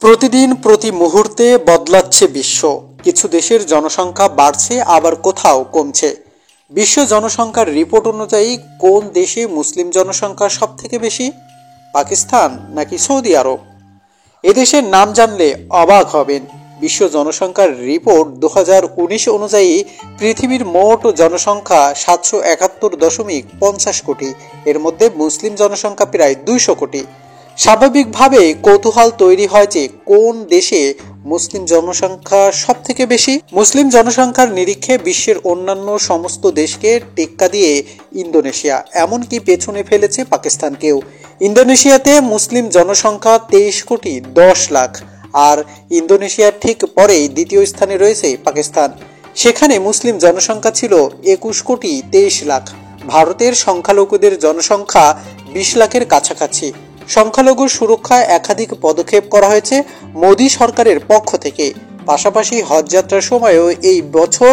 প্রতিদিন প্রতি মুহূর্তে বদলাচ্ছে বিশ্ব। কিছু দেশের জনসংখ্যা বাড়ছে, আবার কোথাও কমছে। বিশ্ব জনসংখ্যার রিপোর্ট অনুযায়ী কোন দেশে মুসলিম জনসংখ্যা সব থেকে বেশি? পাকিস্তান নাকি সৌদি আরব? এদেশের নাম জানলে অবাক হবেন। বিশ্ব জনসংখ্যার রিপোর্ট 2019 অনুযায়ী পৃথিবীর মোট জনসংখ্যা 771.50 কোটি। এর মধ্যে মুসলিম জনসংখ্যা প্রায় 200 কোটি। স্বাভাবিকভাবে কৌতূহল তৈরি হয় যে কোন দেশে মুসলিম জনসংখ্যা সব থেকে বেশি। মুসলিম জনসংখ্যার নিরিখে বিশ্বের অন্যান্য সমস্ত দেশকে টেক্কা দিয়ে ইন্দোনেশিয়া এমনকি পেছনে ফেলেছে পাকিস্তানকেও। ইন্দোনেশিয়াতে মুসলিম জনসংখ্যা 23,10,00,000, আর ইন্দোনেশিয়ার ঠিক পরেই দ্বিতীয় স্থানে রয়েছে পাকিস্তান। সেখানে মুসলিম জনসংখ্যা ছিল 21,23,00,000। ভারতের সংখ্যালঘুদের জনসংখ্যা 20 লাখের কাছাকাছি। সংখ্যালঘু সুরক্ষায় একাধিক পদক্ষেপ করা হয়েছে মোদী সরকারের পক্ষ থেকে। পাশাপাশি হজ যাত্রার সময়ও এই বছর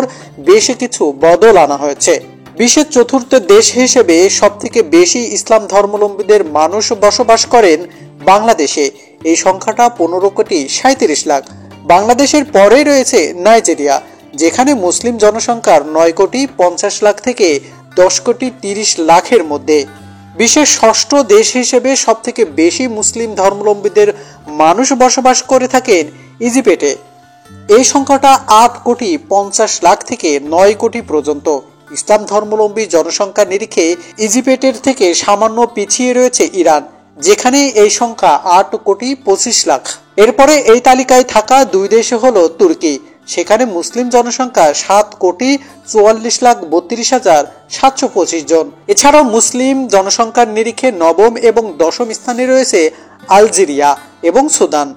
বেশ কিছু বদল আনা হয়েছে। বিশ্বের চতুর্থ দেশ হিসেবে সবথেকে বেশি ইসলাম ধর্মাবলম্বীদের মানুষ বসবাস করেন বাংলাদেশে। এই সংখ্যাটা 15,37,00,000। বাংলাদেশের পরে রয়েছে নাইজেরিয়া, যেখানে মুসলিম জনসংখ্যার 9,50,00,000 থেকে 10,30,00,000-এর মধ্যে। বিশ্বের ষষ্ঠ দেশ হিসেবে সবথেকে বেশি মুসলিম ধর্মাবলম্বীদের মানুষ বসবাস করে থাকেন ইজিপ্টে। এই সংখ্যাটা 8,50,00,000 থেকে 9 কোটি পর্যন্ত। ইসলাম ধর্মাবলম্বী জনসংখ্যার নিরিখে ইজিপ্টের থেকে সামান্য পিছিয়ে রয়েছে ইরান, যেখানে এই সংখ্যা 8,25,00,000। এরপরে এই তালিকায় থাকা দুই দেশ হলো তুর্কি। সেখানে মুসলিম জনসংখ্যা 7,42,32,725 জন। এছাড়াও মুসলিম জনসংখ্যার নিরিখে নবম এবং দশম স্থানে রয়েছে আলজেরিয়া এবং সুদান।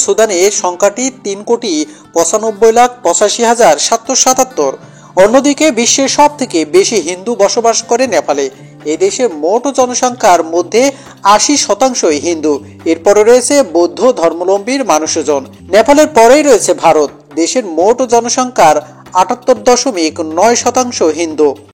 সুদানে সংখ্যাটি 3,95,85,777। অন্যদিকে বিশ্বের সব থেকে বেশি হিন্দু বসবাস করে নেপালে। এই দেশের মোট জনসংখ্যার মধ্যে 80% হিন্দু। এরপরে রয়েছে বৌদ্ধ ধর্মাবলম্বীর মানুষজন। নেপালের পরেই রয়েছে ভারত। দেশের মোট জনসংখ্যার 78.9% হিন্দু।